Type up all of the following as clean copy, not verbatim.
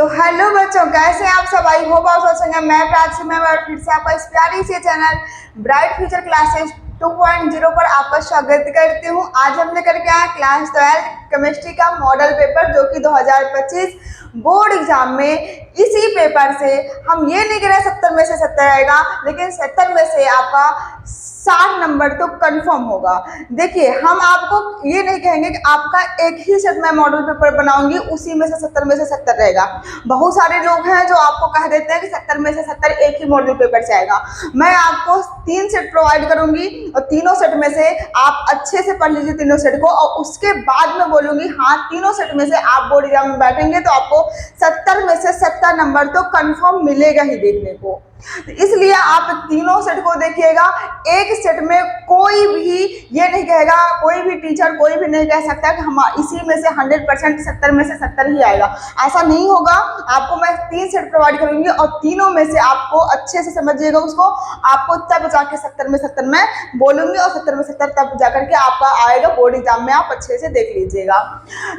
तो हेलो बच्चों, कैसे हैं आप सब? आई होप आप सब संगे मैं प्राची मैम और फिर से आपका इस प्यारी से चैनल ब्राइट फ्यूचर क्लासेस 2.0 पर आपका स्वागत करती हूँ। आज हम लेकर के आए क्लास 12 केमिस्ट्री का मॉडल पेपर, जो कि 2025 बोर्ड एग्जाम में इसी पेपर से हम ये नहीं कह रहे 70 में से 70 आएगा, लेकिन 70 में से आपका 60 नंबर तो कंफर्म होगा। देखिए, हम आपको ये नहीं कहेंगे कि आपका एक ही सेट में मॉडल पेपर बनाऊंगी उसी में से 70 में से 70 रहेगा। बहुत सारे लोग हैं जो आपको कह देते हैं कि 70 में से 70 एक ही मॉडल पेपर से आएगा। मैं आपको 3 सेट प्रोवाइड करूंगी और तीनों सेट में से आप अच्छे से पढ़ लीजिए तीनों सेट को, और उसके बाद में बोलूंगी हाँ तीनों सेट में से आप बोर्ड एग्जाम में बैठेंगे तो आपको 70 में से 70 नंबर तो कंफर्म मिलेगा ही देखने को। इसलिए आप तीनों सेट को देखिएगा। एक सेट में कोई भी ये नहीं कहेगा, कोई भी टीचर कोई भी नहीं कह सकता कि हम इसी में से 100% 70 में से 70 ही आएगा। ऐसा नहीं होगा। आपको मैं 3 सेट प्रोवाइड करूंगी और तीनों में से आपको अच्छे से समझिएगा उसको। आपको तब जाके 70 में 70 में बोलूंगी और 70 में 70 तब जाकर के आपका आएगा बोर्ड एग्जाम में। आप अच्छे से देख लीजिएगा।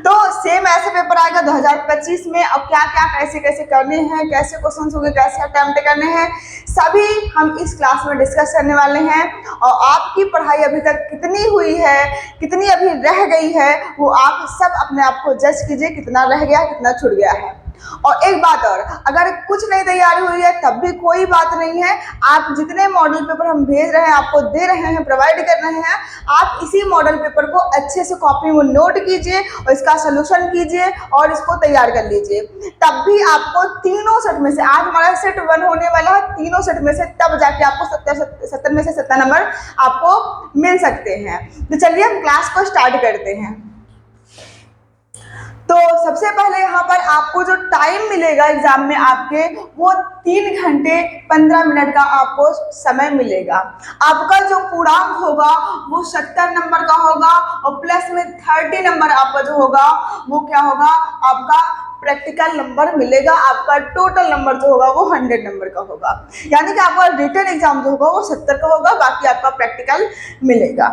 तो सेम ऐसे पेपर आएगा 2025 में। अब क्या क्या कैसे कैसे करने हैं, कैसे क्वेश्चन होंगे, कैसे अटेम्प्ट करने हैं, सभी हम इस क्लास में डिस्कस करने वाले हैं। और आपकी पढ़ाई अभी तक कितनी हुई है, कितनी अभी रह गई है, वो आप सब अपने आप को जज कीजिए, कितना रह गया, कितना छूट गया है। और एक बात और, अगर कुछ नहीं तैयारी हुई है तब भी कोई बात नहीं है। आप जितने मॉडल पेपर हम भेज रहे हैं, आपको दे रहे हैं, प्रोवाइड कर रहे हैं, आप इसी मॉडल पेपर को अच्छे से कॉपी में नोट कीजिए और इसका सोल्यूशन कीजिए और इसको तैयार कर लीजिए। तब भी आपको तीनों सेट में से, आज हमारा सेट 1 होने वाला है, तीनों सेट में से तब जाके आपको 70 में से 70 नंबर आपको मिल सकते हैं। तो चलिए हम क्लास को स्टार्ट करते हैं। तो सबसे पहले यहाँ पर आपको जो टाइम मिलेगा एग्जाम में आपके, वो 3 घंटे 15 मिनट का आपको समय मिलेगा। आपका जो पूर्णांक होगा वो 70 नंबर का होगा और प्लस में 30 नंबर आपका जो होगा वो क्या होगा, आपका प्रैक्टिकल नंबर मिलेगा। आपका टोटल नंबर जो होगा वो 100 नंबर का होगा। यानी कि आपका रिटन एग्जाम जो होगा वो 70 का होगा, बाकी आपका प्रैक्टिकल मिलेगा।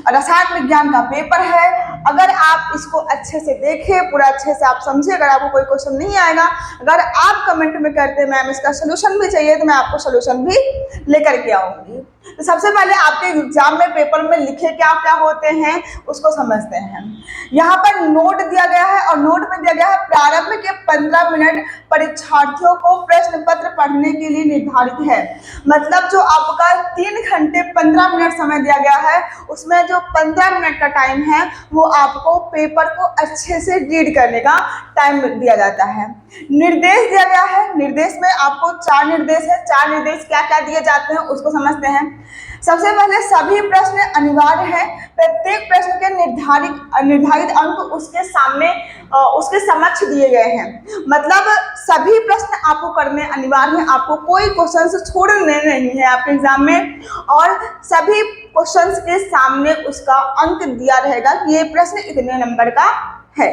रसायन विज्ञान का पेपर है। अगर आप इसको अच्छे से देखें, पूरा अच्छे से आप समझे, अगर आपको कोई क्वेश्चन नहीं आएगा, अगर आप कमेंट में करते मैम इसका सोल्यूशन भी चाहिए, तो मैं आपको सोल्यूशन भी लेकर के आऊंगी। तो सबसे पहले आपके एग्जाम में पेपर में लिखे क्या क्या होते हैं उसको समझते हैं। यहाँ पर नोट दिया गया है और नोट में दिया गया है प्रारंभ के 15 मिनट परीक्षार्थियों को प्रश्न पत्र पढ़ने के लिए निर्धारित है। मतलब जो आपका 3 घंटे 15 मिनट समय दिया गया है, उसमें जो 15 मिनट का टाइम है वो आपको पेपर को अच्छे से रीड करने का टाइम दिया जाता है। निर्देश दिया गया है। निर्देश में आपको 4 निर्देश है। 4 निर्देश क्या क्या दिए जाते हैं उसको समझते हैं। सबसे पहले सभी प्रश्न अनिवार्य है। प्रत्येक प्रश्न के निर्धारित अंक उसके सामने उसके समक्ष दिए गए हैं। मतलब सभी प्रश्न आपको करने अनिवार्य है। आपको कोई क्वेश्चन छोड़ने नहीं है आपके एग्जाम में, और सभी क्वेश्चंस के सामने उसका अंक दिया रहेगा कि ये प्रश्न इतने नंबर का है।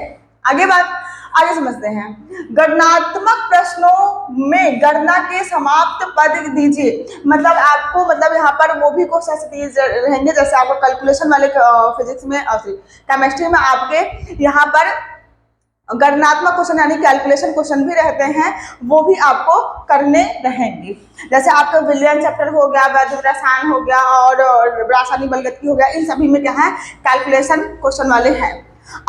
आगे समझते हैं। गणनात्मक प्रश्नों में गणना के समाप्त पद दीजिए। मतलब आपको यहाँ पर वो भी क्वेश्चन दिए रहेंगे, जैसे आपको कैलकुलेशन वाले फिजिक्स में केमिस्ट्री में आपके यहाँ पर गणनात्मक क्वेश्चन यानी कैलकुलेशन क्वेश्चन भी रहते हैं, वो भी आपको करने रहेंगे। जैसे आपका विलयन चैप्टर हो गया, वैद्युत रसायन हो गया और रासायनिक बलगति हो गया, इन सभी में क्या है, कैलकुलेशन क्वेश्चन वाले हैं।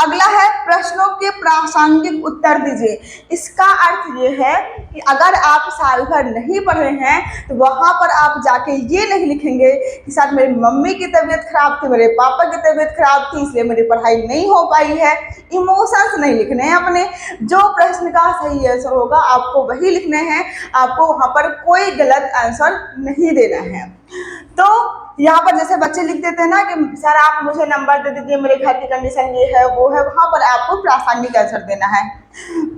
अगला है प्रश्नों के प्रासंगिक उत्तर दीजिए। इसका अर्थ ये है कि अगर आप साल भर नहीं पढ़े हैं तो वहां पर आप जाके ये नहीं लिखेंगे कि सर मेरी मम्मी की तबीयत खराब थी, मेरे पापा की तबीयत खराब थी, इसलिए मेरी पढ़ाई नहीं हो पाई है। इमोशंस नहीं लिखने हैं अपने। जो प्रश्न का सही आंसर होगा आपको वही लिखने हैं। आपको वहां पर कोई गलत आंसर नहीं देना है। तो यहाँ पर जैसे बच्चे लिख देते हैं ना कि सर आप मुझे नंबर दे दीजिए, मेरे घर की कंडीशन ये है वो है, वहां पर आपको प्रासंगिक आंसर देना है।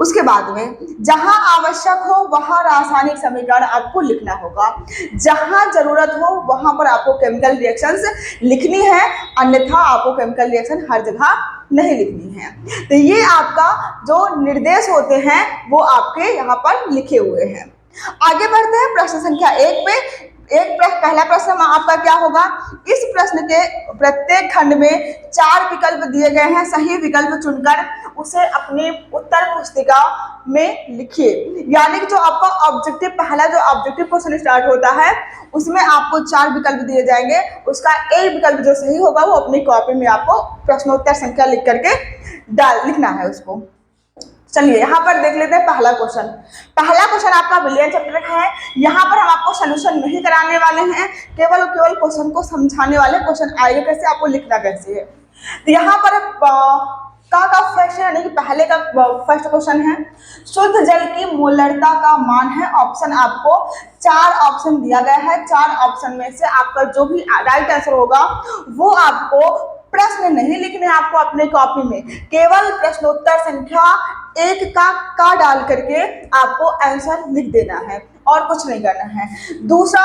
उसके बाद में जहां आवश्यक हो वहां रासायनिक समीकरण आपको लिखना होगा। जहां जरूरत हो वहां पर आपको केमिकल रिएक्शंस लिखनी है, अन्यथा आपको केमिकल रिएक्शन हर जगह नहीं लिखनी है। तो ये आपका जो निर्देश होते हैं वो आपके यहाँ पर लिखे हुए हैं। आगे बढ़ते हैं प्रश्न संख्या 1 पे। पहला प्रश्न आपका क्या होगा, इस प्रश्न के प्रत्येक खंड में 4 विकल्प दिए गए हैं, सही विकल्प चुनकर उसे अपनी उत्तर पुस्तिका में लिखिए। यानी कि जो आपका ऑब्जेक्टिव, पहला जो ऑब्जेक्टिव क्वेश्चन स्टार्ट होता है उसमें आपको 4 विकल्प दिए जाएंगे, उसका एक विकल्प जो सही होगा वो अपनी कॉपी में आपको प्रश्नोत्तर संख्या लिख करके लिखना है उसको। चलिए यहाँ पर देख लेते हैं पहला क्वेश्चन। पहला क्वेश्चन आपका विलियम चैप्टर का है। यहाँ पर हम आपको सोल्यूशन नहीं कराने वाले हैं, केवल क्वेश्चन को समझाने वाले, क्वेश्चन आएगा कैसे, आपको लिखना कैसे है। तो यहाँ पर का फर्स्ट यानी कि पहले का फर्स्ट क्वेश्चन है, शुद्ध जल की मोलरता का मान है। ऑप्शन आपको 4 ऑप्शन दिया गया है, 4 ऑप्शन में से आपका जो भी राइट आंसर होगा वो आपको, प्रश्न नहीं लिखने आपको अपने कॉपी में, केवल प्रश्नोत्तर संख्या 1 का डाल करके आपको आंसर लिख देना है और कुछ नहीं करना है। दूसरा,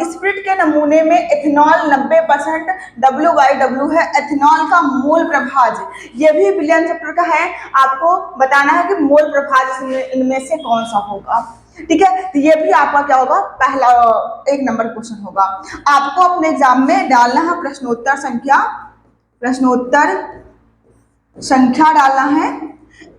स्पिरिट के नमूने में एथेनॉल 90% WY है, एथेनॉल का मोल प्रभाज, ये भी विलियम चैप्टर का है। आपको बताना है कि मोल प्रभाज इनमें से कौन सा होगा, ठीक है। तो ये भी आपका क्या होगा, पहला 1 नंबर क्वेश्चन होगा। आपको अपने एग्जाम में डालना है प्रश्नोत्तर संख्या डालना है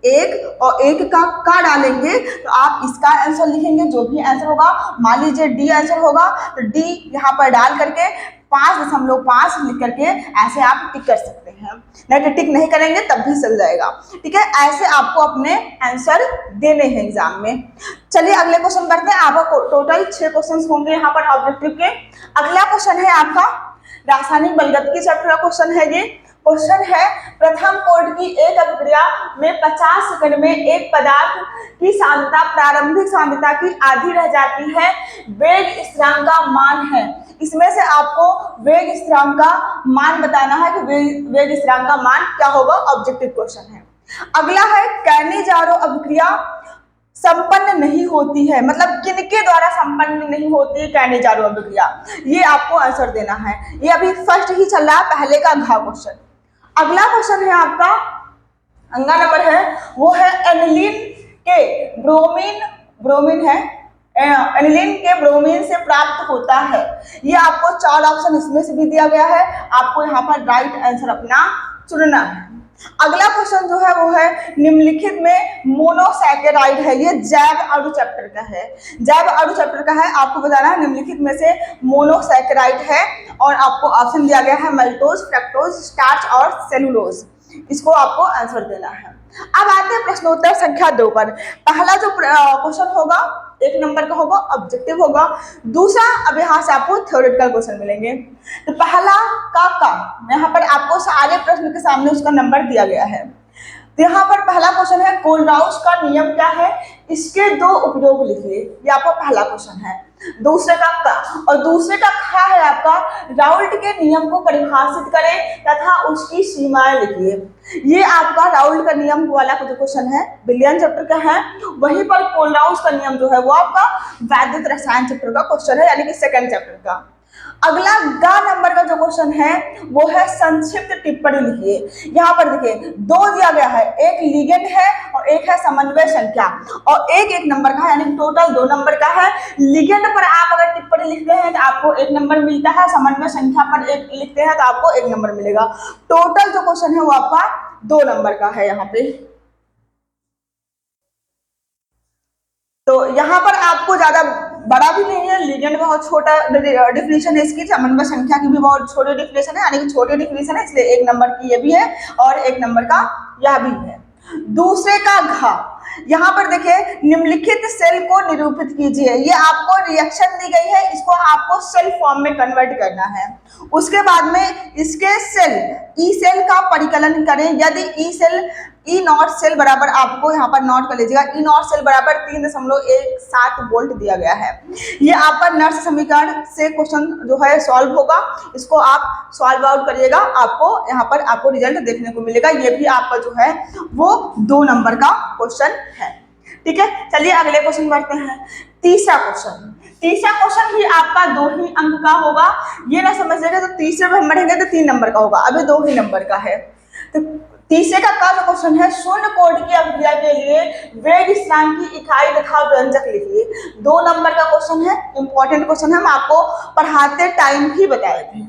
1 और 1 का डालेंगे तो आप इसका आंसर लिखेंगे, जो भी आंसर होगा। मान लीजिए डी आंसर होगा तो डी यहाँ पर डाल करके 5.5 लिख करके ऐसे आप टिक कर सकते हैं, नहीं तो टिक नहीं करेंगे तब भी चल जाएगा, ठीक है। ऐसे आपको अपने आंसर देने हैं एग्जाम में। चलिए अगले क्वेश्चन बढ़ते हैं। आपका टोटल 6 क्वेश्चन होंगे यहाँ पर ऑब्जेक्टिव के। अगला क्वेश्चन है आपका रासायनिक बलगतिकी चैप्टर का क्वेश्चन है। ये क्वेश्चन है, प्रथम कोड की एक अभिक्रिया में 50 सेकंड में एक पदार्थ की सांद्रता प्रारंभिक सांद्रता की आधी रह जाती है, वेग स्थिरांक का मान है। इसमें से आपको वेग स्थिरांक का मान बताना है कि वेग स्थिरांक का मान क्या होगा, ऑब्जेक्टिव क्वेश्चन है। अगला है, कैनिजारो अभिक्रिया संपन्न नहीं होती है, मतलब किनके द्वारा संपन्न नहीं होती है कैनिजारो अभिक्रिया, ये आपको आंसर देना है। ये अभी फर्स्ट ही चल रहा है, पहले का घ क्वेश्चन। अगला क्वेश्चन है आपका, अगला नंबर है वो है एनिलीन के ब्रोमीन है, एनिलीन के ब्रोमीन से प्राप्त होता है। ये आपको 4 ऑप्शन इसमें से भी दिया गया है, आपको यहाँ पर राइट आंसर अपना चुनना है। अगला क्वेश्चन जो है वो है, निम्नलिखित में मोनोसैकेराइड है। ये जैव अणु चैप्टर का है, आपको बताना है निम्नलिखित में से मोनोसैकेराइड है और आपको ऑप्शन दिया गया है मल्टोज, फ्रक्टोज, स्टार्च और सेलुलोज। इसको आपको आंसर देना है। अब आते हैं प्रश्नोत्तर संख्या 2 पर। पहला जो क्वेश्चन होगा 1 नंबर का होगा, ऑब्जेक्टिव होगा। दूसरा अब यहाँ से आपको थ्योरेटिकल क्वेश्चन मिलेंगे। तो पहला का यहाँ पर आपको सारे प्रश्न के सामने उसका नंबर दिया गया है। तो यहाँ पर पहला क्वेश्चन है, कोलराउस का नियम क्या है, इसके 2 उपयोग लिखिए। ये आपका पहला क्वेश्चन है। दूसरे का और दूसरे का खा है आपका, राउल्ट के नियम को परिभाषित करें तथा उसकी सीमाएं लिखिए। ये आपका राउल्ट का नियम वाला जो क्वेश्चन है विलियम चैप्टर का है। वहीं पर कोलराउस का नियम जो है वो आपका वैद्युत रसायन चैप्टर का क्वेश्चन है, यानी कि सेकंड चैप्टर का। अगला ग नंबर का जो क्वेश्चन है वो है संक्षिप्त टिप्पणी लिखिए। यहाँ पर देखिए 2 दिया गया है, एक लिगेंड है और एक है समन्वय संख्या, और एक नंबर का है, यानी टोटल 2 नंबर का है। लिगेंड पर आप अगर टिप्पणी लिखते हैं तो आपको 1 नंबर मिलता है, समन्वय संख्या पर 1 लिखते हैं तो आपको 1 नंबर मिलेगा। टोटल जो क्वेश्चन है वो आपका 2 नंबर का है यहाँ पे। तो यहाँ पर आपको ज्यादा बड़ा भी नहीं है, लिगेंड बहुत छोटा डिफिनेशन है इसकी, समन्वय संख्या की भी बहुत छोटी डिफिनेशन है, यानी कि छोटी डिफिनेशन है, इसलिए 1 नंबर की ये भी है और 1 नंबर का यह भी है। दूसरे का घ, यहाँ पर देखिए निम्नलिखित सेल को निरूपित कीजिए। ये आपको रिएक्शन दी गई है, इसको आपको सेल फॉर्म में कन्वर्ट करना है। उसके बाद में इसके सेल ई सेल का परिकलन करें। यदि ई नॉट सेल बराबर, आपको यहाँ पर नॉट कर लीजिएगा, ई नॉट सेल बराबर 3.17 वोल्ट दिया गया है। ये आपका नर्स समीकरण से क्वेश्चन जो है सॉल्व होगा, इसको आप सॉल्व आउट करिएगा, आपको यहाँ पर आपको रिजल्ट देखने को मिलेगा। ये भी आपका जो है वो 2 नंबर का क्वेश्चन है, ठीक है। चलिए अगले क्वेश्चन बढ़ते हैं। तीसरा क्वेश्चन भी आपका 2 ही अंक का होगा। ये ना समझिएगा तो तीसरे में बढ़ेंगे तो 3 नंबर का होगा, अभी 2 ही नंबर का है। तो तीसरे का जो क्वेश्चन है, शून्य कोड की अभिक्रिया के लिए वेग स्थिरांक की इकाई तथा व्यंजक लिखिए। 2 नंबर का क्वेश्चन है, इंपॉर्टेंट क्वेश्चन है, हम आपको पढ़ाते टाइम ही बताए थे।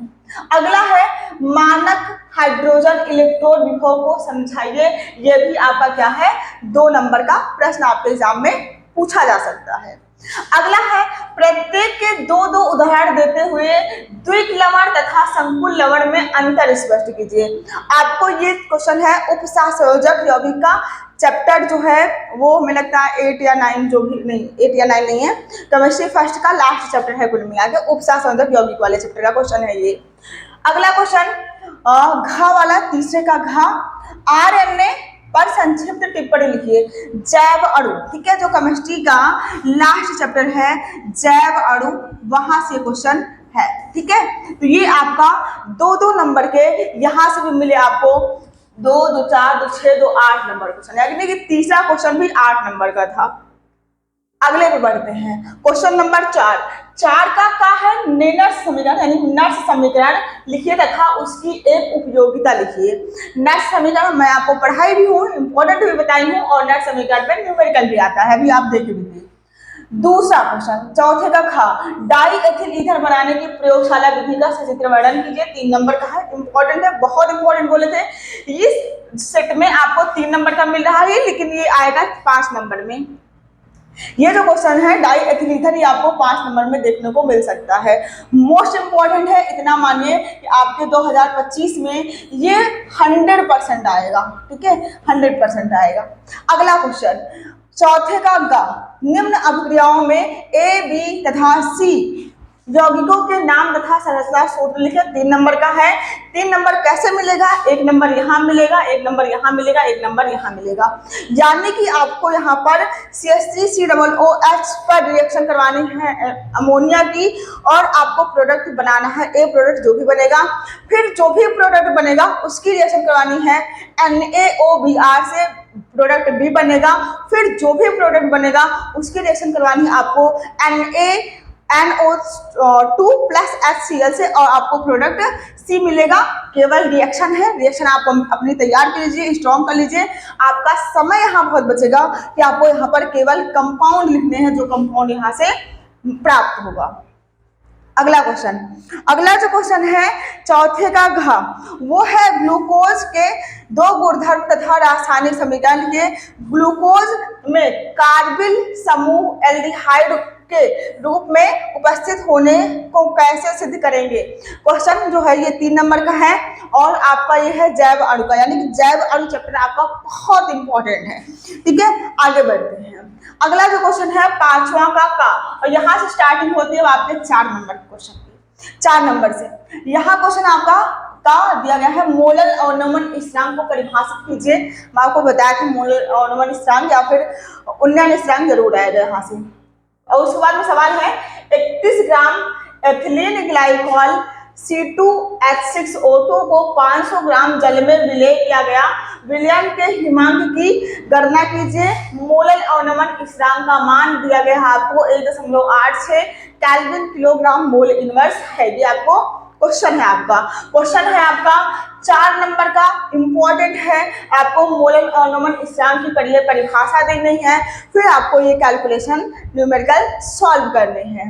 अगला है मानक हाइड्रोजन इलेक्ट्रोड विभव को समझाइए। यह भी आपका क्या है, 2 नंबर का प्रश्न आपके एग्जाम में पूछा जा सकता है। अगला है प्रत्येक के 2-2 उदाहरण देते हुए द्विक लवण तथा संकुल लवण में अंतर स्पष्ट कीजिए। आपको ये क्वेश्चन है उपसहसंयोजक यौगिक का चैप्टर जो है वो हमें लगता है 8 या 9, जो भी नहीं 8 या 9 नहीं है, केमिस्ट्री फर्स्ट का लास्ट चैप्टर है कुल मिला के, उपसहसंयोजक यौगिक वाले चैप्टर का क्वेश्चन है ये। अगला क्वेश्चन घा वाला, तीसरे का घा, आरएनए पर संक्षिप्त टिप्पणी लिखिए। जैव अणु, ठीक है, जो केमिस्ट्री का लास्ट चैप्टर है जैव अणु, वहां से क्वेश्चन है, ठीक है। तो ये आपका 2-2 नंबर के, यहां से भी मिले आपको 2, 2, 4, 2, 6, 2, 8 नंबर क्वेश्चन, यानी कि तीसरा क्वेश्चन भी 8 नंबर का था। अगले पे बढ़ते हैं, क्वेश्चन नंबर 4 का है नेनर्स समीकरण, यानी नर्स समीकरण लिखिए तथा उसकी एक उपयोगिता लिखिए। नर्स समीकरण मैं आपको पढ़ाई भी हूँ, इंपॉर्टेंट भी बताई हूँ, और नर्स समीकरण पे न्यूमेरिकल भी आता है, अभी आप देखे भी थे। दूसरा क्वेश्चन, चौथे का खा, डाई एथिल ईथर बनाने की प्रयोगशाला विधि का सचित्र वर्णन कीजिए। 3 नंबर का है, इंपॉर्टेंट है, बहुत इंपॉर्टेंट बोले थे। इस सेट में आपको 3 नंबर का मिल रहा है, लेकिन ये आएगा 5 नंबर में। ये जो क्वेश्चन है डाई एथिल ईथर, ये आपको 5 नंबर में देखने को मिल सकता है। मोस्ट इंपॉर्टेंट है, इतना मानिए कि आपके 2025 में ये 100% आएगा, ठीक है, 100% आएगा। अगला क्वेश्चन, चौथे का गा, निम्न अभिक्रियाओं में ए, बी तथा सी यौगिकों के नाम तथा संरचना सूत्र लिखे। 3 नंबर का है। 3 नंबर कैसे मिलेगा, 1 नंबर यहाँ मिलेगा, 1 नंबर यहाँ मिलेगा, 1 नंबर यहाँ मिलेगा, यानी कि आपको यहाँ पर CH3COOH पर रिएक्शन करवानी है अमोनिया की, और आपको प्रोडक्ट बनाना है, ए प्रोडक्ट जो भी बनेगा, फिर जो भी प्रोडक्ट बनेगा उसकी रिएक्शन करवानी है NaOBr से, प्रोडक्ट बी बनेगा, फिर जो भी प्रोडक्ट बनेगा उसकी रिएक्शन करवानी है आपको NO2 प्लस HCl से, और आपको प्रोडक्ट सी मिलेगा। केवल रिएक्शन है, रिएक्शन आप अपनी तैयार कर लीजिए, स्ट्रॉन्ग कर लीजिए, आपका समय यहाँ बहुत बचेगा कि आपको यहाँ पर केवल कंपाउंड लिखने हैं, जो कंपाउंड यहाँ से प्राप्त होगा। अगला क्वेश्चन, अगला जो क्वेश्चन है चौथे का घ, वो है ग्लूकोज के 2 गुणधर्म तथा रासायनिक समीकरण के। ग्लूकोज में कार्बिल समूह एल्डिहाइड के रूप में उपस्थित होने को कैसे सिद्ध करेंगे। क्वेश्चन जो है ये 3 नंबर का है, और आपका ये है जैव अणु का, यानी कि जैव अणु चैप्टर आपका बहुत इंपॉर्टेंट है, ठीक है। आगे बढ़ते हैं, अगला जो क्वेश्चन है 5वां का, और यहाँ से स्टार्टिंग होती है आपके 4 नंबर के क्वेश्चन की। 4 नंबर से यहाँ क्वेश्चन आपका दिया गया है, मोलर अवनमन स्थिरांक को परिभाषित कीजिए। मैं आपको बताया था मोलर अवनमन स्थिरांक या फिर उन्नयन स्थिरांक जरूर आएगा यहाँ से। और उसके बाद में सवाल है 31 ग्राम एथिलीन ग्लाइकॉल C2H6O2 को 500 ग्राम जल में विलय किया गया, विलयन के हिमांक की गणना कीजिए। मोलर अवनमन स्थिरांक का मान दिया गया है आपको 1.86 केल्विन किलोग्राम मोल इनवर्स है। ये आपको क्वेश्चन है आपका, क्वेश्चन है आपका 4 नंबर का, इंपॉर्टेंट है। आपको मोलर अवनमन स्थिरांक की पहले परिभाषा देनी है, फिर आपको ये कैलकुलेशन न्यूमेरिकल सॉल्व करने हैं।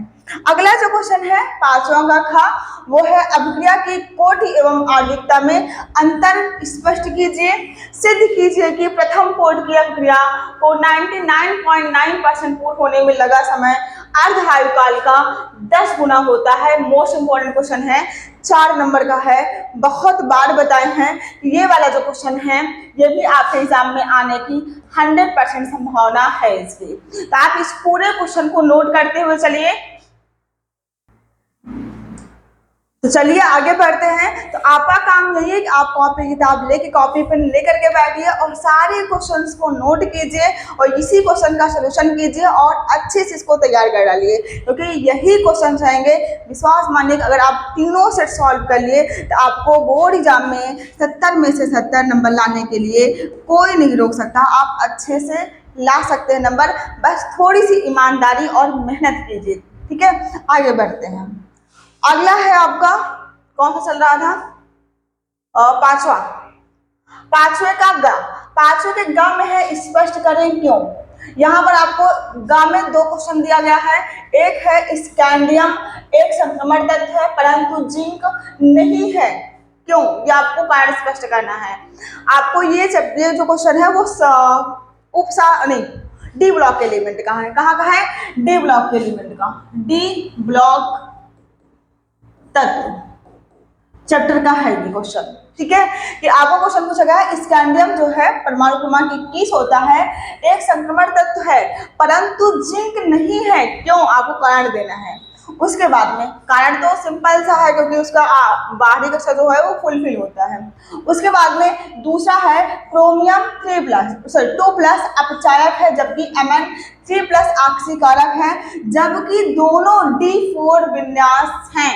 अगला जो क्वेश्चन है 5वां का खा, वो है अभिक्रिया की कोटि एवं आणविकता में अंतर स्पष्ट कीजिए। सिद्ध कीजिए कि प्रथम कोटि की अभिक्रिया को 99.9% पूर्ण होने में लगा समय अर्ध आयुकाल का 10 गुना होता है। मोस्ट इंपॉर्टेंट क्वेश्चन है, 4 नंबर का है, बहुत बार बताए हैं। ये वाला जो क्वेश्चन है ये भी आपके एग्जाम में आने की 100% संभावना है इसकी। तो आप इस पूरे क्वेश्चन को नोट करते हुए चलिए। तो चलिए आगे बढ़ते हैं। तो आपका काम यही है कि आप कॉपी किताब लेके कॉपी पेन लेकर के बैठिए और सारे क्वेश्चंस को नोट कीजिए और इसी क्वेश्चन का सलूशन कीजिए और अच्छे से इसको तैयार कर डालिए, क्योंकि यही क्वेश्चन आएंगे। विश्वास मानिए कि अगर आप तीनों सेट सॉल्व कर लिए तो आपको बोर्ड एग्जाम में 70 में से 70 नंबर लाने के लिए कोई नहीं रोक सकता। आप अच्छे से ला सकते हैं नंबर, बस थोड़ी सी ईमानदारी और मेहनत कीजिए, ठीक है। आगे बढ़ते हैं। अगला है आपका कौन सा चल रहा था, 5वां। पांचवे का ग, पांचवे के ग में है स्पष्ट करें क्यों। यहाँ पर आपको ग में दो क्वेश्चन दिया गया है, एक है स्कैंडियम एक संक्रमण तत्व है परंतु जिंक नहीं है, क्यों, ये आपको कारण स्पष्ट करना है। आपको ये जो क्वेश्चन है वो उपसा नहीं डी ब्लॉक एलिमेंट का है, कहाँ का है, डी ब्लॉक एलिमेंट का, डी ब्लॉक तत्व चैप्टर का है ये क्वेश्चन, ठीक है। कि आपको क्वेश्चन पूछा गया है स्कैंडियम जो है परमाणु क्रमांक 21 होता है, एक संक्रमण तत्व है परंतु जिंक नहीं है, क्यों, आपको कारण देना है। उसके बाद में कारण तो सिंपल सा है क्योंकि उसका बाहरी कक्षा जो है वो फुलफिल होता है। उसके बाद में दूसरा है क्रोमियम 2+ अपचायक है जबकि Mn3+ आक्सीकारक है, जबकि दोनों D4 विन्यास हैं,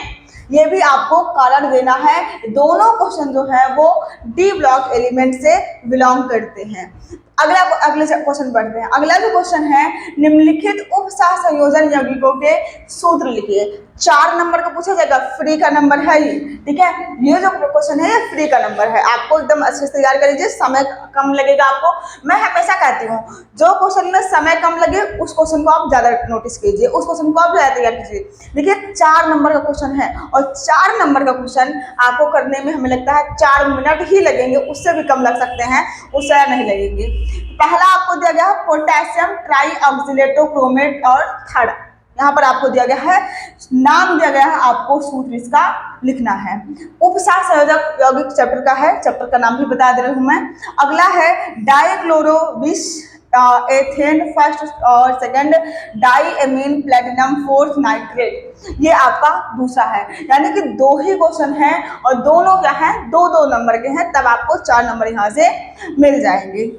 ये भी आपको कारण देना है। दोनों क्वेश्चन जो है वो डी ब्लॉक एलिमेंट से बिलोंग करते हैं। अगले क्वेश्चन पढ़ते हैं। अगला जो क्वेश्चन है निम्नलिखित उपसह संयोजन यौगिकों के सूत्र लिखिए। 4 नंबर का पूछा जाएगा, फ्री का नंबर है ये, ठीक है। ये जो क्वेश्चन है ये फ्री का नंबर है, आपको एकदम अच्छे से तैयार कर लीजिए, समय कम लगेगा आपको। मैं हमेशा कहती हूँ जो क्वेश्चन में समय कम लगे उस क्वेश्चन को आप ज्यादा नोटिस कीजिए, उस क्वेश्चन को आप ज्यादा तैयार कीजिए। देखिए 4 नंबर का क्वेश्चन है और 4 नंबर का क्वेश्चन आपको करने में हमें लगता है 4 मिनट ही लगेंगे, उससे भी कम लग सकते हैं, उससे नहीं लगेंगे। पहला आपको दिया गया है पोटेशियम ट्राईऑक्सिलेटोक्रोमेट और थर्ड यहाँ पर आपको दिया गया है, नाम दिया गया है, आपको सूत्र इसका लिखना है। उपसह संयोजक यौगिक चैप्टर का है, चैप्टर का नाम भी बता दे रही हूँ मैं। अगला है डाइक्लोरो एथेन फर्स्ट और second, diamine platinum fourth nitrate, ये आपका दूसरा है। यानी कि 2 ही क्वेश्चन हैं और दोनों क्या हैं, 2-2 नंबर के हैं, तब आपको 4 नंबर यहाँ से मिल जाएंगे।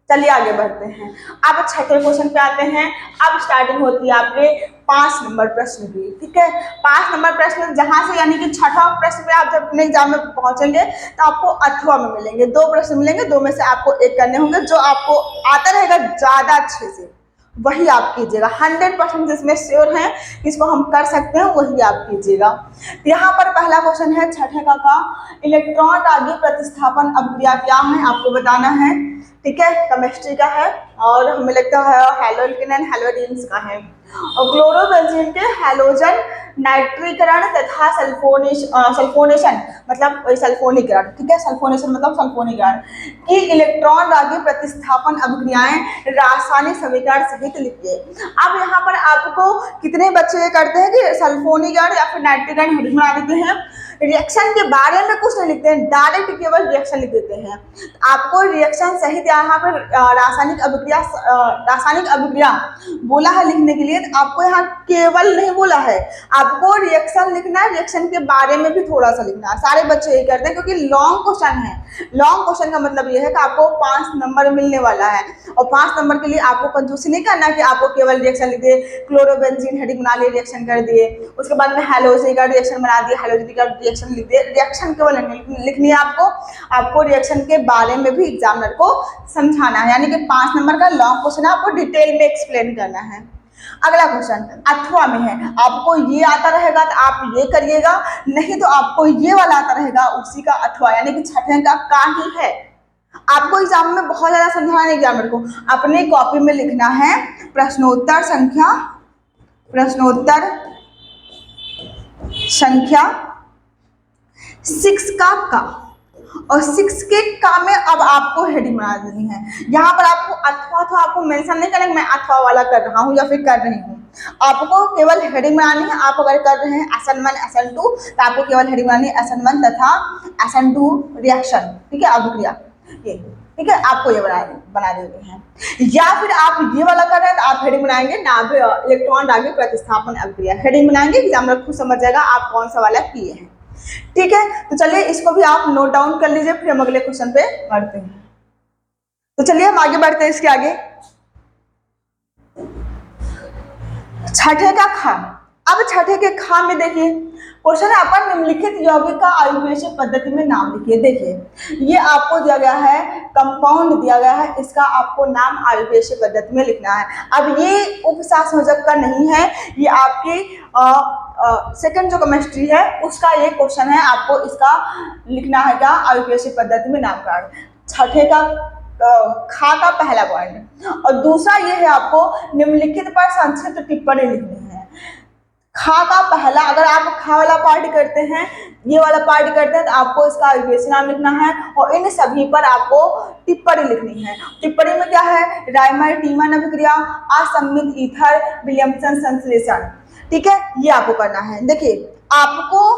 चलिए आगे बढ़ते हैं। अब छठे क्वेश्चन पे आते हैं। अब स्टार्टिंग होती है आपके 5 नंबर प्रश्न की, ठीक है। 5 नंबर प्रश्न जहां से यानी कि छठा प्रश्न पे आप जब अपने एग्जाम में पहुंचेंगे तो आपको अथवा में मिलेंगे, 2 प्रश्न मिलेंगे, 2 में से आपको एक करने होंगे। जो आपको आता रहेगा ज्यादा अच्छे से वही आप कीजिएगा, 100% जिसमें श्योर है इसको हम कर सकते हैं वही आप कीजिएगा। यहाँ पर पहला क्वेश्चन है छठे का इलेक्ट्रॉन रागी प्रतिस्थापन अभिक्रिया क्या है आपको बताना है, ठीक है। केमिस्ट्री का है और हमें लगता है हैलोजन एंड हैलोजेंस का है। और क्लोरोबेंजीन के हैलोजन नाइट्रीकरण तथा सल्फोनेशन मतलब सल्फोनीकरण, ठीक है। सल्फोनेशन मतलब सल्फोनीकरण की इलेक्ट्रॉन रागी प्रतिस्थापन अभिक्रियाएं रासायनिक समीकरण सहित लिखिए। अब यहाँ पर आपको कितने बच्चे ये करते हैं कि सल्फोनीकरण या फिर नाइट्रीकरण बना देते हैं, रिएक्शन के बारे में कुछ नहीं लिखते हैं, डायरेक्ट केवल रिएक्शन लिख देते हैं। आपको रिएक्शन सहित यहाँ पर रासायनिक अभिक्रिया बोला है लिखने के लिए, आपको यहाँ केवल नहीं बोला है, आपको रिएक्शन लिखना है, रिएक्शन के बारे में भी थोड़ा सा लिखना है। सारे बच्चे यही करते हैं क्योंकि लॉन्ग क्वेश्चन है। लॉन्ग क्वेश्चन का मतलब ये है कि आपको 5 नंबर मिलने वाला है और 5 नंबर के लिए आपको कंजूसी नहीं करना कि आपको केवल रिएक्शन लिख दिए, क्लोरोबेंजीन हेडिंग बना लिए रिएक्शन कर दिए, उसके बाद में हैलोजन का रिएक्शन बना दिए, हैलोजन का रिएक्शन लिख दिए। रिएक्शन केवल लिखनी है आपको रिएक्शन के बारे में भी एग्जामिनर को समझाना है, यानी कि 5 नंबर का लॉन्ग क्वेश्चन है, आपको डिटेल में एक्सप्लेन करना है। अगला क्वेश्चन अथवा में है, आपको ये आता रहेगा तो आप ये करिएगा, नहीं तो आपको ये वाला आता रहेगा उसी का अथवा, यानी कि छठे का ही है। आपको एग्जाम में बहुत ज्यादा समझाना है एग्जामिनर को, अपनी कॉपी में लिखना है प्रश्नोत्तर संख्या 6 का और 6 के का में अब आपको हेडिंग बना देनी है। यहाँ पर आपको अथवा तो आपको मेंशन नहीं करेंगे मैं अथवा वाला कर रहा हूँ या फिर कर रही हूँ, आपको केवल हेडिंग बनानी है। आप अगर कर रहे हैं SN1 SN2 तो आपको केवल हेडिंग बनानी है SN1 तथा SN2 रिएक्शन, ठीक है, अभिक्रिया, ये ठीक है, आपको ये बना देते हैं। या फिर आप ये वाला कर रहे हैं तो आप हेडिंग बनाएंगे इलेक्ट्रॉन रागी प्रतिस्थापन अभिक्रिया, हेडिंग बनाएंगे, एग्जामिनर खुद समझ जाएगा आप कौन सा वाला किए हैं, ठीक है। तो चलिए इसको भी आप नोट डाउन कर लीजिए, फिर हम अगले क्वेश्चन पे बढ़ते हैं। तो चलिए हम आगे बढ़ते हैं इसके आगे। छठे का ख, अब छठे के खा में देखिए क्वेश्चन है अपन निम्नलिखित यौगिक का आयुर्वेद पद्धति में नाम लिखिए। देखिए ये आपको दिया गया है, कंपाउंड दिया गया है, इसका आपको नाम आयुर्वेद पद्धति में लिखना है। अब ये उपशासनोजक का नहीं है, ये आपकी सेकंड जो केमिस्ट्री है उसका ये क्वेश्चन है, आपको इसका लिखना है क्या आयुर्वेद पद्धति में नामकरण। छठे का खा का पहला पॉइंट, और दूसरा ये है आपको निम्नलिखित पर संक्षिप्त टिप्पणी लिखनी है। खा का पहला, अगर आप खा वाला पार्ट करते हैं, ये वाला पार्ट करते हैं तो आपको इसका आयुर्वेद नाम लिखना है, और इन सभी पर आपको टिप्पणी लिखनी है। टिप्पणी में क्या है, राइमर टीमन अभिक्रिया, असम्मित ईथर, विलियमसन संश्लेषण, ठीक है, ये आपको करना है। देखिए आपको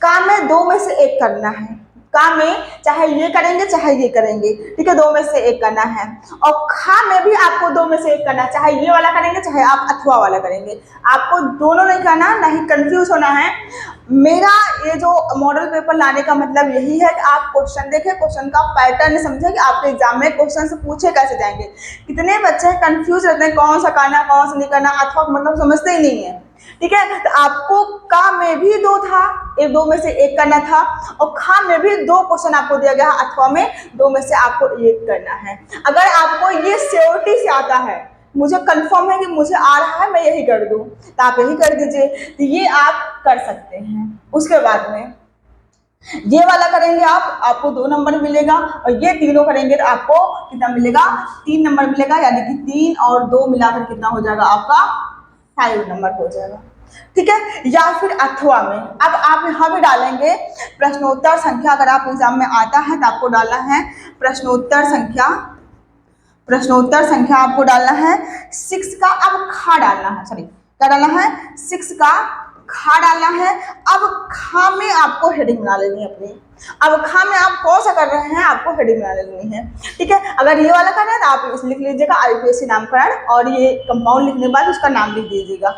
काम में दो में से एक करना है, काम में चाहे ये करेंगे चाहे ये करेंगे, ठीक है, दो में से एक करना है। और खा में भी आपको दो में से एक करना है, चाहे ये वाला करेंगे चाहे आप अथवा वाला करेंगे, आपको दोनों नहीं करना, नहीं कंफ्यूज होना है। मेरा ये जो मॉडल पेपर लाने का मतलब यही है कि आप क्वेश्चन देखें, क्वेश्चन का पैटर्न समझें कि आपके एग्जाम में क्वेश्चन से पूछे कैसे जाएंगे। कितने बच्चे कंफ्यूज रहते हैं कौन सा करना कौन सा नहीं करना, अथवा मतलब समझते ही नहीं है, ठीक है। तो आपको का में भी दो था, एक दो में से एक करना था, और खा में भी दो क्वेश्चन आपको दिया गया, अथवा में दो में से आपको एक करना है। अगर आपको ये श्योरिटी से आता है, मुझे कंफर्म है कि मुझे आ रहा है मैं यही कर दूं, तो आप यही कर दीजिए, तो ये आप कर सकते हैं। उसके बाद में ये वाला करेंगे आप, आपको 2 नंबर मिलेगा, और ये तीनों करेंगे तो आपको कितना मिलेगा, 3 नंबर मिलेगा, यानी कि 3 और 2 मिलाकर कितना हो जाएगा आपका 5 नंबर हो जाएगा, ठीक है। या फिर अथवा में अब आप यहाँ पे डालेंगे प्रश्नोत्तर संख्या, अगर आप एग्जाम में आता है तो आपको डालना है प्रश्नोत्तर संख्या, प्रश्नोत्तर संख्या आपको डालना है 6 का, अब खा डालना है, सॉरी क्या डालना है, 6 का खा डालना है। अब खा में आपको हेडिंग बना लेनी है अपनी, अब खा में आप कौन सा कर रहे हैं आपको हेडिंग बना लेनी है, ठीक है। अगर ये वाला करना है तो आप इस लिख लीजिएगा आयुर्वेद नामकरण, और ये कंपाउंड लिखने के बाद उसका नाम लिख दीजिएगा।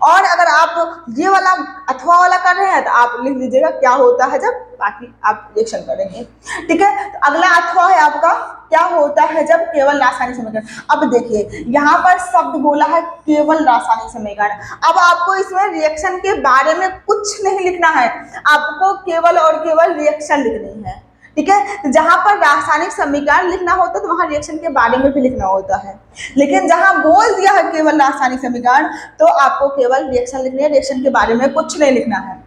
और अगर आप ये वाला अथवा वाला कर रहे हैं तो आप लिख लीजिएगा क्या होता है जब, बाकी आप रिएक्शन करेंगे, ठीक है। तो अगला अथवा है आपका क्या होता है जब केवल रासायनिक समीकरण। अब देखिए यहाँ पर शब्द बोला है केवल रासायनिक समीकरण, अब आपको इसमें रिएक्शन के बारे में कुछ नहीं लिखना है, आपको केवल और केवल रिएक्शन लिखनी है, ठीक है। तो जहां पर रासायनिक समीकरण लिखना होता है तो वहां रिएक्शन के बारे में भी लिखना होता है, लेकिन जहां बोल दिया है केवल रासायनिक समीकरण तो आपको केवल रिएक्शन लिखनी है, रिएक्शन के बारे में कुछ नहीं लिखना है।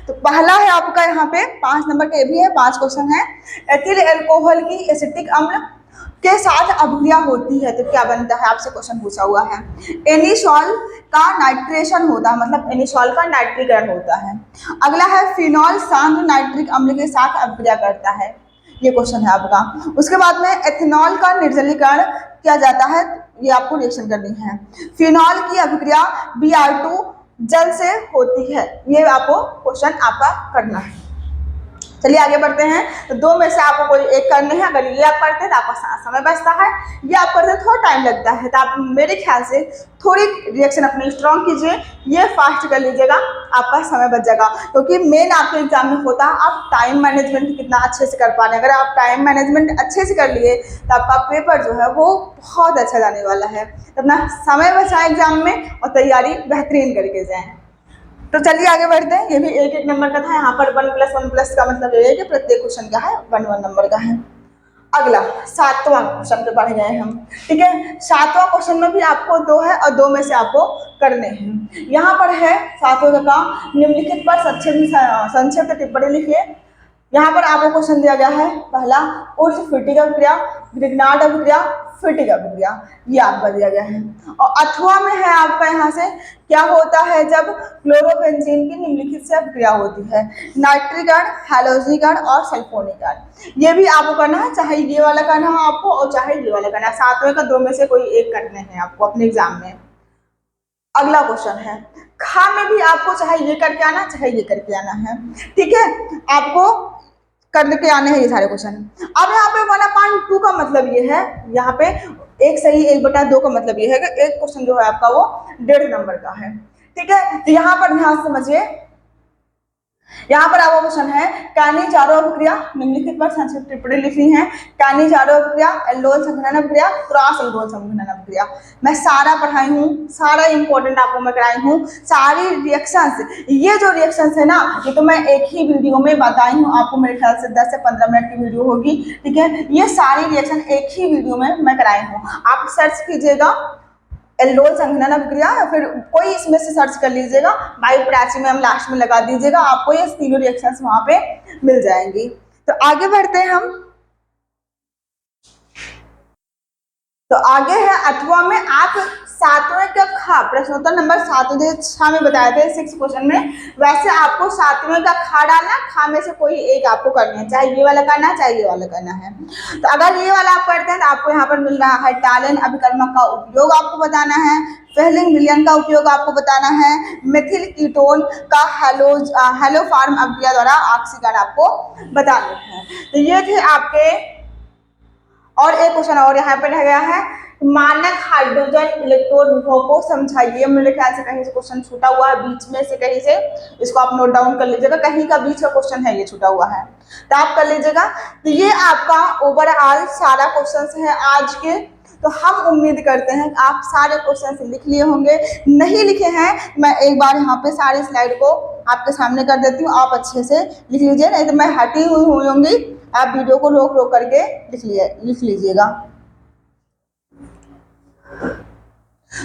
तो पहला है आपका यहाँ पे 5 नंबर का, ये भी है 5 क्वेश्चन है। एथिल अल्कोहल की एसिटिक अम्ल के साथ अभिक्रिया होती है तो क्या बनता है, आपसे क्वेश्चन पूछा हुआ है। एनिसॉल का नाइट्रेशन होता है, मतलब एनिसॉल का नाइट्रीकरण होता है। अगला है फिनॉल सांद्र नाइट्रिक अम्ल के साथ अभिक्रिया करता है, ये क्वेश्चन है आपका। उसके बाद में एथेनॉल का निर्जलीकरण किया जाता है, ये आपको रिएक्शन करनी है। फिनॉल की अभिक्रिया Br2 जल से होती है, ये आपको क्वेश्चन आपका करना है। चलिए आगे बढ़ते हैं। तो 2 में से आपको कोई एक करने हैं, अगर ये आप करते हैं तो आपका समय बचता है, ये आप करते हैं थोड़ा टाइम लगता है, तो आप मेरे ख्याल से थोड़ी रिएक्शन अपनी स्ट्रॉन्ग कीजिए, ये फास्ट कर लीजिएगा, आपका समय बच जाएगा। क्योंकि मेन आपके एग्जाम में होता है आप टाइम मैनेजमेंट कितना अच्छे से कर पा रहे हैं। अगर आप टाइम मैनेजमेंट अच्छे से कर लिए तो आपका पेपर जो है वो बहुत अच्छा जाने वाला है। तो अपना समय बचाएं एग्जाम में और तैयारी बेहतरीन करके जाएँ। तो चलिए आगे बढ़ते हैं। ये भी 1-1 नंबर का था, यहाँ पर 1+1+ का मतलब ये है कि प्रत्येक क्वेश्चन क्या है 1-1 नंबर का है। अगला 7वां क्वेश्चन पे बढ़ गए हम, ठीक है। 7वां क्वेश्चन में भी आपको 2 है और 2 में से आपको करने हैं। यहाँ पर है 7वें का काम, निम्नलिखित पर संक्षिप्त टिप्पणी लिखिए। यहाँ पर आपको क्वेश्चन दिया गया है, पहला ऊर्ज फिटिक अभिक्रिया, ग्रिग्नार्ड अभिक्रिया, फिटिक अभिक्रिया, ये आपका दिया गया है। और अथवा में है आपका यहाँ से क्या होता है जब क्लोरोबेंजीन की निम्नलिखित से अभिक्रिया होती है, नाइट्रीकरण, हैलोजीकरण और सल्फोनीकरण। ये भी आपको करना है, चाहे ये वाला करना है आपको और चाहे ये वाला करना है। 7वें का 2 में से कोई एक करने हैं आपको अपने एग्जाम में। अगला क्वेश्चन है खा में भी आपको चाहे ये करके आना चाहे ये करके आना है, ठीक है, आपको करके आने हैं ये सारे क्वेश्चन। अब यहाँ पे 1/2 का मतलब ये है, यहाँ पे 1 सही 1/2 का मतलब ये है कि एक क्वेश्चन जो है आपका वो 1.5 नंबर का है, ठीक है। तो यहाँ पर ध्यान से समझिए, यहाँ पर आपका क्वेश्चन है, कानी चारों क्रिया निम्नलिखित पर संक्षिप्त टिप्पणी लिखी है। कानी चारों क्रिया, एल्डोल संघनन क्रिया, क्रॉस एल्डोल संघनन क्रिया। मैं सारा पढ़ाई हूँ, सारा इंपॉर्टेंट आपको मैं कराई हूँ, सारी रिएक्शंस। ये जो रिएक्शंस है ना, ये तो मैं एक ही वीडियो में बताई हूँ आपको, मेरे ख्याल से 10 से 15 मिनट की वीडियो होगी, ठीक है। ये सारी रिएक्शन एक ही वीडियो में मैं कराई हूँ। आप सर्च कीजिएगा एल्डोल संघनन अभिक्रिया, या फिर कोई इसमें से सर्च कर लीजिएगा, बायोप्राचीनम लास्ट में लगा दीजिएगा, आपको ये तीनों रिएक्शंस वहां पे मिल जाएंगी। तो आगे बढ़ते हैं हम। तो आगे है अथवा में आप सातवें का खा, प्रश्नोत्तर नंबर 7 6 में बताए थे 6 क्वेश्चन में, वैसे आपको सातवें का खा डालना, खा में से कोई एक आपको करना है, चाहे ये वाला करना है चाहे ये वाला करना है। तो अगर ये वाला आप करते हैं तो आपको यहाँ पर मिल रहा है टालिन अभिकर्मक का उपयोग आपको बताना है, फेहलिंग विलयन का उपयोग आपको बताना है, मेथिल कीटोन का हेलोफार्म अभिक्रिया द्वारा ऑक्सीकरण आपको बताना है। तो ये थे आपके, और एक क्वेश्चन और यहाँ पे रह गया है, मानक हाइड्रोजन इलेक्ट्रोड विभव को समझाइए। मेरे ख्याल से कहीं से क्वेश्चन छूटा हुआ है, बीच में से कहीं से, इसको आप नोट डाउन कर लीजिएगा, कहीं का बीच का क्वेश्चन है ये छूटा हुआ है, तो आप कर लीजिएगा। तो ये आपका ओवरऑल सारा क्वेश्चन है आज के। तो हम उम्मीद करते हैं कि आप सारे क्वेश्चन लिख लिए होंगे, नहीं लिखे हैं मैं एक बार यहाँ पे सारी स्लाइड को आपके सामने कर देती हूँ, आप अच्छे से लिख लीजिए, नहीं तो मैं हटी हुई होंगी, आप वीडियो को रोक रोक करके लिख लीजिएगा।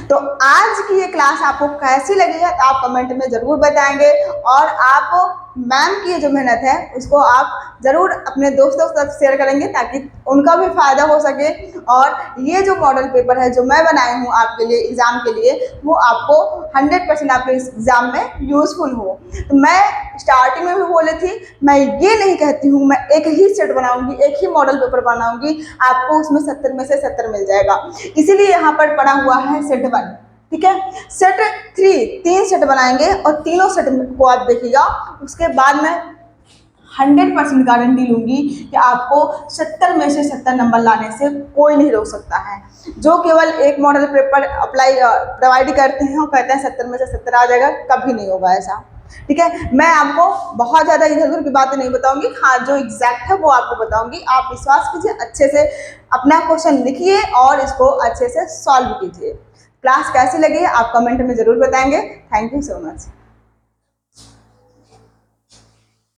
तो आज की ये क्लास आपको कैसी लगी है तो आप कमेंट में जरूर बताएंगे, और आप मैम की जो मेहनत है उसको आप जरूर अपने दोस्तों के साथ शेयर करेंगे ताकि उनका भी फायदा हो सके, और ये जो मॉडल पेपर है जो मैं बनाई हूँ आपके लिए एग्जाम के लिए, वो आपको 100% आपके एग्जाम में यूजफुल हो। तो मैं स्टार्टिंग में भी बोली थी, मैं ये नहीं कहती हूँ मैं एक ही सेट बनाऊंगी, एक ही मॉडल पेपर बनाऊंगी, आपको उसमें 70 में से 70 मिल जाएगा, इसीलिए यहाँ पर पड़ा हुआ है सेट 1, ठीक है। सेट 3 3 सेट बनाएंगे और तीनों सेट को आप देखिएगा, उसके बाद मैं 100% गारंटी लूंगी कि आपको 70 में से 70 नंबर लाने से कोई नहीं रोक सकता है। जो केवल एक मॉडल पेपर प्रोवाइड करते हैं और कहते हैं 70 में से 70 आ जाएगा, कभी नहीं होगा ऐसा, ठीक है। मैं आपको बहुत ज़्यादा इधर उधर की बातें नहीं बताऊंगी, हाँ जो एग्जैक्ट है वो आपको बताऊंगी। आप विश्वास कीजिए, अच्छे से अपना क्वेश्चन लिखिए और इसको अच्छे से सॉल्व कीजिए। क्लास कैसी लगी है आप कमेंट में जरूर बताएंगे। Thank you so much.